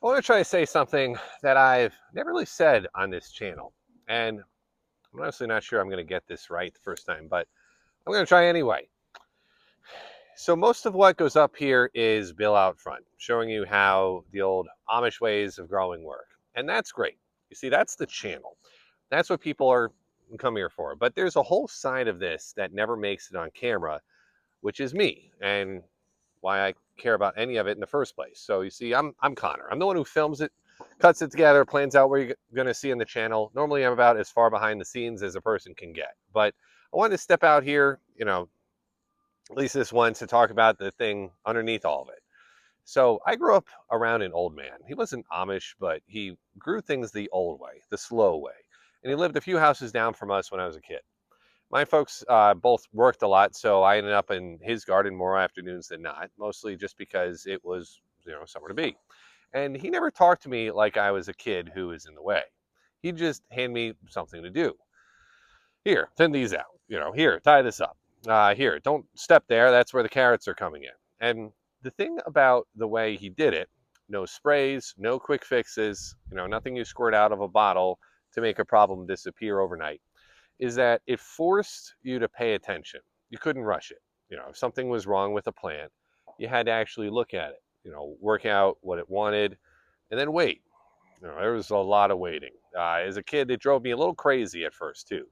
I want to try to say something that I've never really said on this channel. And I'm honestly not sure I'm going to get this right the first time, but I'm going to try anyway. So, most of what goes up here is Bill out front, showing you how the old Amish ways of growing work. And that's great. You see, that's the channel. That's what people are come here for. But there's a whole side of this that never makes it on camera, which is me and why I care about any of it in the first place. So you see, I'm Connor. I'm the one who films it, cuts it together, plans out where you're going to see in the channel. Normally, I'm about as far behind the scenes as a person can get. But I wanted to step out here, at least this once, to talk about the thing underneath all of it. So I grew up around an old man. He wasn't Amish, but he grew things the old way, the slow way. And he lived a few houses down from us when I was a kid. My folks both worked a lot, so I ended up in his garden more afternoons than not, mostly just because it was, somewhere to be. And he never talked to me like I was a kid who was in the way. He'd just hand me something to do. Here, thin these out. Here, tie this up. Here, don't step there. That's where the carrots are coming in. And the thing about the way he did it, no sprays, no quick fixes, nothing you squirt out of a bottle to make a problem disappear overnight, is that it forced you to pay attention. You couldn't rush it. If something was wrong with a plant, you had to actually look at it, work out what it wanted, and then wait. There was a lot of waiting. As a kid, it drove me a little crazy at first too.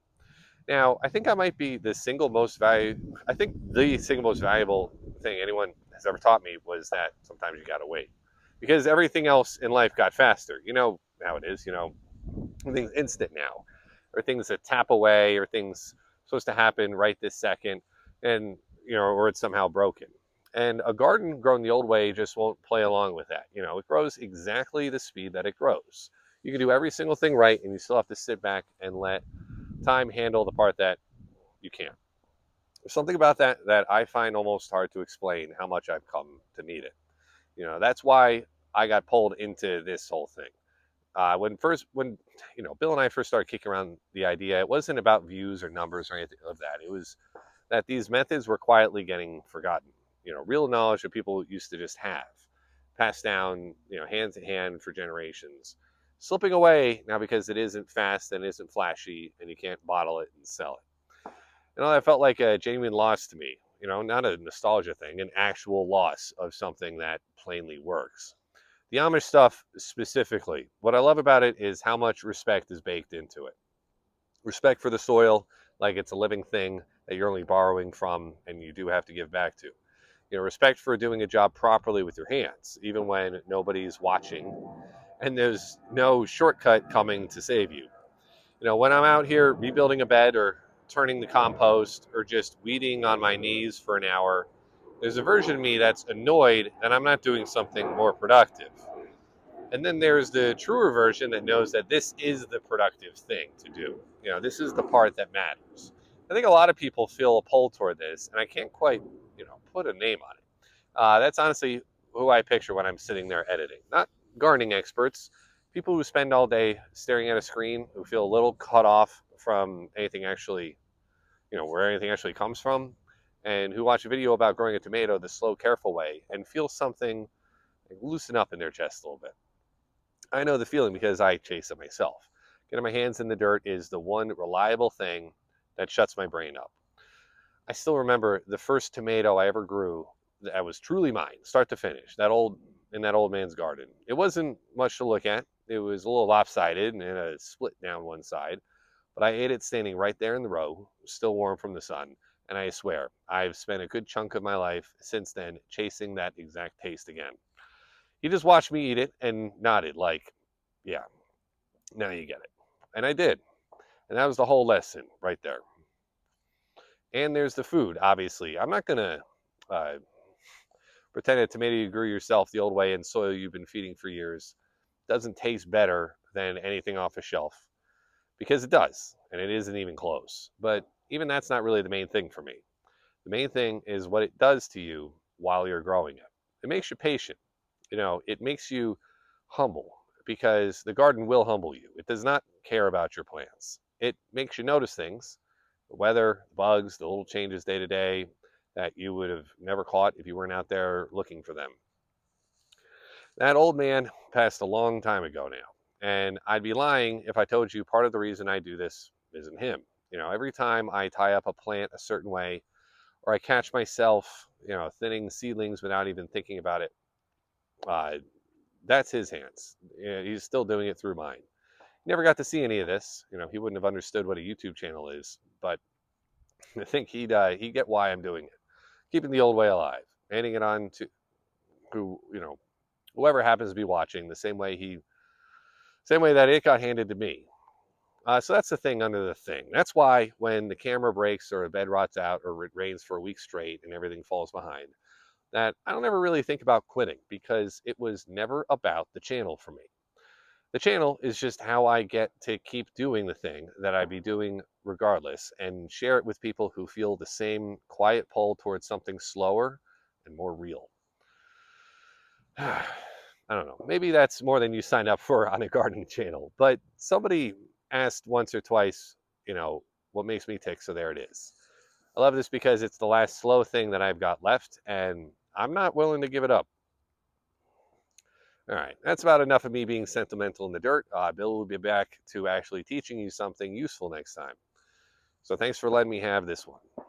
Now, I think I might be the single most valuable. I think the single most valuable thing anyone has ever taught me was that sometimes you got to wait, because everything else in life got faster. You know how it is. Everything's instant now, or things that tap away, or things supposed to happen right this second, and or it's somehow broken. And a garden grown the old way just won't play along with that. It grows exactly the speed that it grows. You can do every single thing right, and you still have to sit back and let time handle the part that you can't. There's something about that I find almost hard to explain how much I've come to need it. That's why I got pulled into this whole thing. When Bill and I first started kicking around the idea, it wasn't about views or numbers or anything of that. It was that these methods were quietly getting forgotten. Real knowledge that people used to just have, passed down, hand to hand for generations, slipping away now because it isn't fast and isn't flashy, and you can't bottle it and sell it. That felt like a genuine loss to me. Not a nostalgia thing, an actual loss of something that plainly works. The Amish stuff specifically, what I love about it is how much respect is baked into it. Respect for the soil, like it's a living thing that you're only borrowing from and you do have to give back to. Respect for doing a job properly with your hands, even when nobody's watching and there's no shortcut coming to save you. When I'm out here rebuilding a bed or turning the compost or just weeding on my knees for an hour, there's a version of me that's annoyed that I'm not doing something more productive. And then there's the truer version that knows that this is the productive thing to do. This is the part that matters. I think a lot of people feel a pull toward this, and I can't quite, put a name on it. That's honestly who I picture when I'm sitting there editing. Not gardening experts, people who spend all day staring at a screen, who feel a little cut off from anything actually, where anything actually comes from, and who watch a video about growing a tomato the slow, careful way and feel something like loosen up in their chest a little bit. I know the feeling because I chase it myself. Getting my hands in the dirt is the one reliable thing that shuts my brain up. I still remember the first tomato I ever grew that was truly mine, start to finish. That old man's garden. It wasn't much to look at. It was a little lopsided and a split down one side, but I ate it standing right there in the row, still warm from the sun. And I swear, I've spent a good chunk of my life since then chasing that exact taste again. He just watched me eat it and nodded like, yeah, now you get it. And I did. And that was the whole lesson right there. And there's the food, obviously. I'm not going to pretend a tomato you grew yourself the old way in soil you've been feeding for years doesn't taste better than anything off a shelf, because it does, and it isn't even close. But even that's not really the main thing for me. The main thing is what it does to you while you're growing it. It makes you patient. It makes you humble, because the garden will humble you. It does not care about your plans. It makes you notice things, the weather, the bugs, the little changes day to day that you would have never caught if you weren't out there looking for them. That old man passed a long time ago now. And I'd be lying if I told you part of the reason I do this isn't him. Every time I tie up a plant a certain way, or I catch myself, thinning seedlings without even thinking about it, uh, that's his hands. He's still doing it through mine. Never got to see any of this. He wouldn't have understood what a YouTube channel is, but I think he'd get why I'm doing it. Keeping the old way alive, handing it on to whoever happens to be watching, the same way that it got handed to me. So that's the thing under the thing. That's why when the camera breaks or a bed rots out or it rains for a week straight and everything falls behind, that I don't ever really think about quitting, because it was never about the channel for me. The channel is just how I get to keep doing the thing that I'd be doing regardless, and share it with people who feel the same quiet pull towards something slower and more real. I don't know. Maybe that's more than you signed up for on a gardening channel, but somebody asked once or twice, what makes me tick, so there it is. I love this because it's the last slow thing that I've got left, and I'm not willing to give it up. All right, that's about enough of me being sentimental in the dirt. Bill will be back to actually teaching you something useful next time. So thanks for letting me have this one.